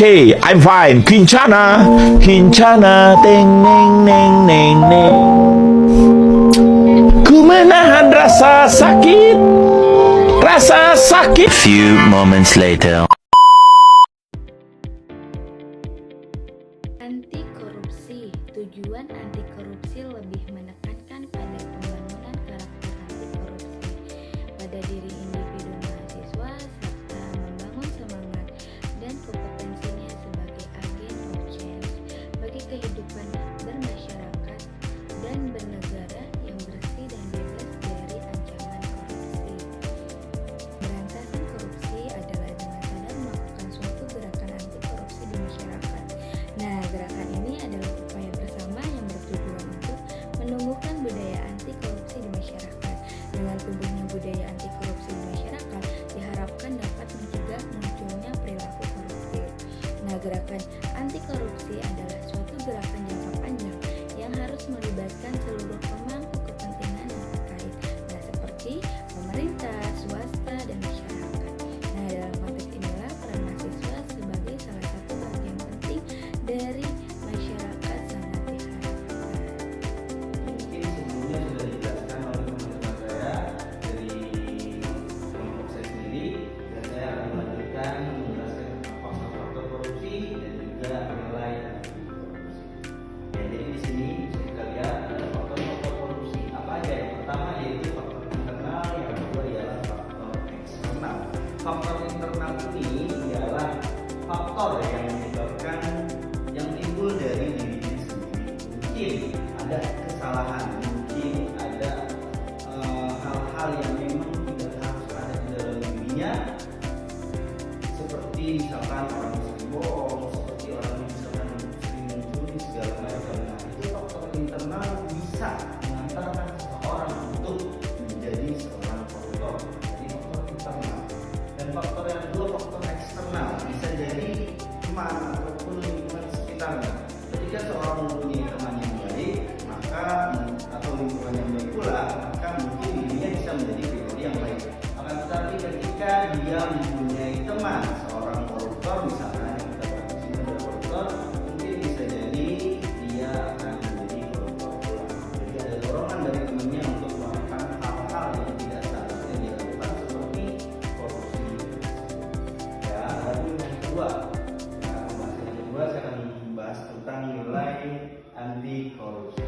Okay, I'm fine. Kincana, Kincana, teng neng neng neng neng. Ku menahan rasa sakit, rasa sakit. Few moments later. Anti korupsi. Tujuan anti korupsi lebih menekankan pada pembangunan karakter anti korupsi pada diri individu mahasiswa serta membangun semangat dan kompetensinya sebagai agen of change bagi kehidupan bermasyarakat dan bernegara yang bersih dan bebas dari ancaman korupsi. Pemberantasan korupsi adalah dengan sadar melakukan suatu gerakan anti korupsi di masyarakat. Nah, gerakan ini adalah upaya bersama yang bertujuan untuk menumbuhkan budaya anti korupsi di masyarakat. Dengan tumbuhnya budaya anti korupsi di masyarakat, diharapkan dapat mencegah munculnya perilaku koruptif. Nah, gerakan anti korupsi adalah suatu gerakan jangka panjang yang harus melibatkan seluruh pemangku kepentingan yang terkait. Nah, seperti pemerintah, swasta, dan masyarakat. Nah, dalam konteks inilah peran mahasiswa sebagai salah satu bagian penting dari masyarakat sangat diharapkan. Mungkin sebelumnya sudah dijelaskan oleh teman-teman saya dari kelompok saya sendiri, dan saya akan melanjutkan menjelaskan faktor-faktor korupsi dan juga nilai anti korupsi. Ya, jadi di sini bisa kita lihat ada faktor-faktor korupsi apa aja. Yang pertama yaitu faktor internal, yang kedua ialah faktor eksternal. Faktor internal ini ialah faktor yang menyebabkan yang timbul dari dirinya sendiri. Mungkin ada kesalahan, mungkin ada hal-hal yang memang tidak harus ada di dalam dirinya, seperti misalkan orang sering bohong, seperti orang misalkan sering mencuri segala macam. Nah, itu faktor internal bisa mengantarkan seseorang untuk menjadi seorang koruptor. Jadi faktor internal. Dan faktor yang kedua faktor eksternal, bisa jadi teman ataupun lingkungan sekitarnya. Ketika seorang mempunyai teman yang baik, maka atau lingkungan yang baik pula, maka mungkin dirinya bisa menjadi pribadi yang baik. Akan tetapi ketika dia mempunyai teman seorang koruptor, misalnya yang kita bahas ini adalah koruptor, mungkin bisa jadi dia akan menjadi koruptor pula. Jadi ada dorongan dari temannya untuk melakukan hal-hal yang tidak seharusnya dilakukan seperti korupsi. Ya, lalu yang kedua, pembahasan yang kedua saya akan membahas tentang nilai anti korupsi.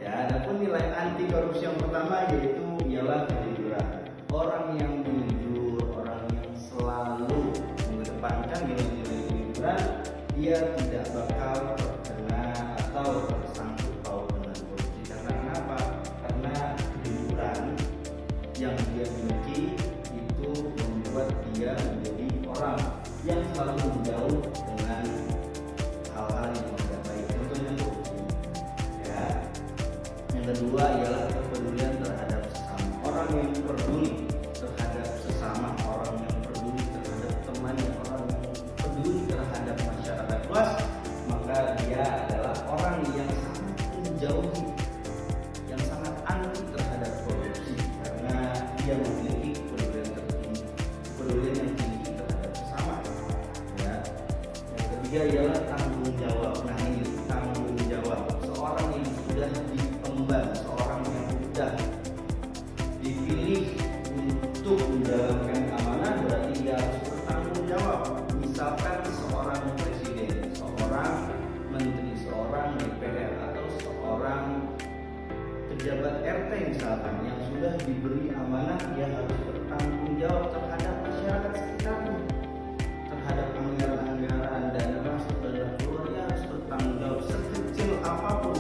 Ya, adapun nilai anti korupsi yang pertama yaitu ialah kejujuran. Orang yang jujur, orang yang selalu mengedepankan nilai-nilai kejujuran, dia tidak bakal terkena atau tersangkut paut dengan korupsi. Karena kenapa? Karena kejujuran yang dia miliki itu membuat dia menjadi orang yang selalu menjauh dengan hal-hal yang tidak baik. Contohnya korupsi. Ya. Yang kedua ialah kepedulian terhadap sesama. Orang yang peduli terhadap sesama, orang yang peduli terhadap temannya, orang yang peduli terhadap masyarakat luas, maka dia adalah orang yang sangat menjauhi, yang sangat anti terhadap korupsi, karena dia memiliki kepedulian tertinggi, kepedulian yang tinggi terhadap sesama. Ya. Yang ketiga ialah tanggung jawab. Nah, ini tanggung jawab. Seorang yang sudah diemban, seorang yang sudah dipilih untuk menjalankan amanah, berarti dia harus bertanggung jawab. Misalkan seorang presiden, seorang menteri, seorang DPR, atau seorang pejabat RT misalkan yang sudah diberi amanah, dia harus bertanggung jawab terhadap masyarakat sekitarnya, terhadap anggaran-anggaran dan masuk dan keluar. Dia harus bertanggung jawab sekecil apapun.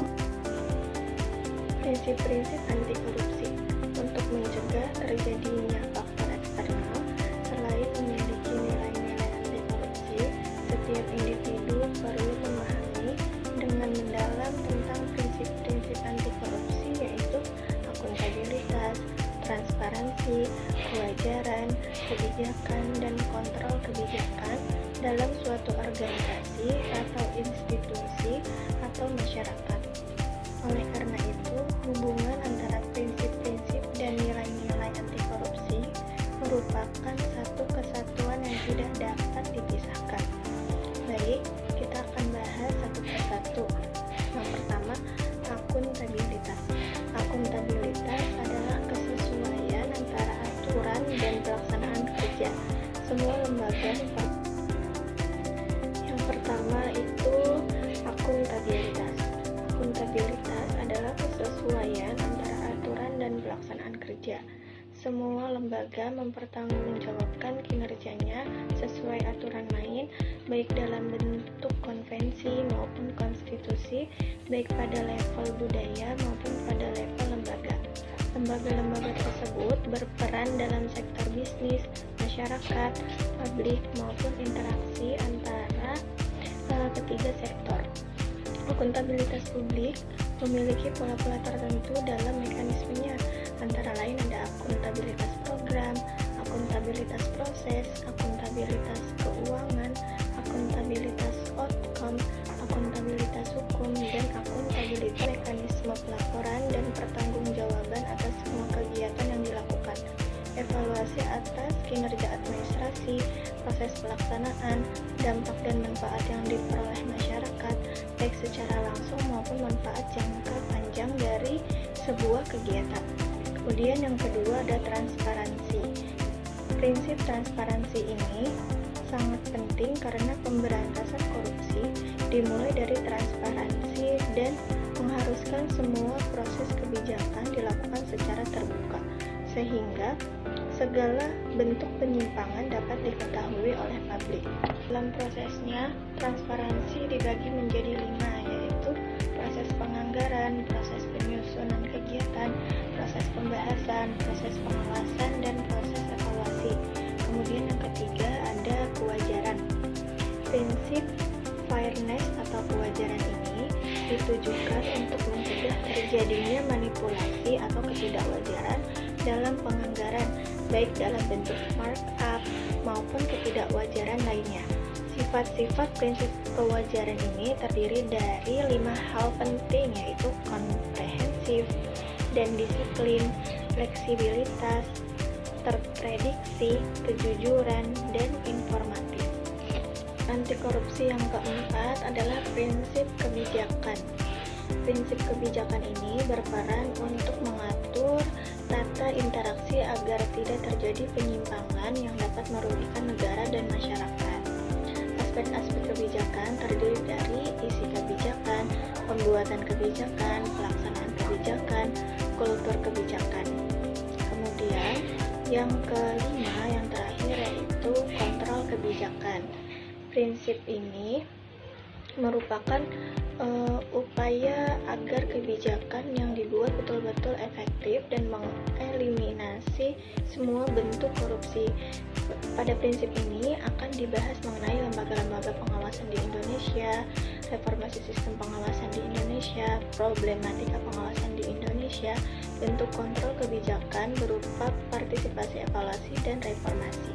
Prinsip-prinsip anti korupsi untuk mencegah terjadinya faktor eksternal. Selain memiliki nilai-nilai anti korupsi, setiap individu perlu memahami dengan mendalam tentang prinsip-prinsip anti korupsi, yaitu akuntabilitas, transparansi, kewajaran, kebijakan, dan kontrol kebijakan dalam suatu organisasi atau institusi atau masyarakat. Oleh karena itu, hubungan antara prinsip-prinsip dan nilai-nilai anti korupsi merupakan satu kesatuan yang tidak dapat dipisahkan. Baik, lembaga mempertanggungjawabkan kinerjanya sesuai aturan main, baik dalam bentuk konvensi maupun konstitusi, baik pada level budaya maupun pada level lembaga. Lembaga-lembaga tersebut berperan dalam sektor bisnis, masyarakat, publik, maupun interaksi antara ketiga sektor. Akuntabilitas publik memiliki pola-pola tertentu dalam mekanismenya, antara lain ada akuntabilitas program, akuntabilitas proses, akuntabilitas keuangan, akuntabilitas outcome, akuntabilitas hukum, dan akuntabilitas mekanisme pelaporan dan pertanggungjawaban atas semua kegiatan yang dilakukan, evaluasi atas kinerja administrasi, proses pelaksanaan, dampak dan manfaat yang diperoleh masyarakat, baik secara langsung maupun manfaat jangka panjang dari sebuah kegiatan. Kemudian yang kedua ada transparansi. Prinsip transparansi ini sangat penting karena pemberantasan korupsi dimulai dari transparansi dan mengharuskan semua proses kebijakan dilakukan secara terbuka, sehingga segala bentuk penyimpangan dapat diketahui oleh publik. Dalam prosesnya, transparansi dibagi menjadi 5, yaitu proses penganggaran, proses penyusunan kegiatan, proses pembahasan, proses pengawasan, dan proses evaluasi. Kemudian yang ketiga ada kewajaran. Prinsip fairness atau kewajaran ini ditujukan untuk mencegah terjadinya manipulasi atau ketidakwajaran dalam penganggaran, baik dalam bentuk markup maupun ketidakwajaran lainnya. Sifat-sifat prinsip kewajaran ini terdiri dari 5 hal penting, yaitu komprehensif dan disiplin, fleksibilitas, terprediksi, kejujuran, dan informatif. Anti korupsi yang keempat adalah prinsip kebijakan. Prinsip kebijakan ini berperan untuk mengatur tata interaksi agar tidak terjadi penyimpangan yang dapat merugikan negara dan masyarakat. Aspek-aspek kebijakan terdiri dari isi kebijakan, pembuatan kebijakan, pelaksanaan kebijakan, kultur kebijakan. Kemudian yang kelima, yang terakhir, yaitu kontrol kebijakan. Prinsip ini merupakan upaya agar kebijakan yang dibuat betul-betul efektif dan mengeliminasi semua bentuk korupsi. Pada prinsip ini akan dibahas mengenai lembaga-lembaga pengawasan di Indonesia, reformasi sistem pengawasan di Indonesia, problematika pengawasan di Indonesia, bentuk kontrol kebijakan berupa partisipasi, evaluasi, dan reformasi.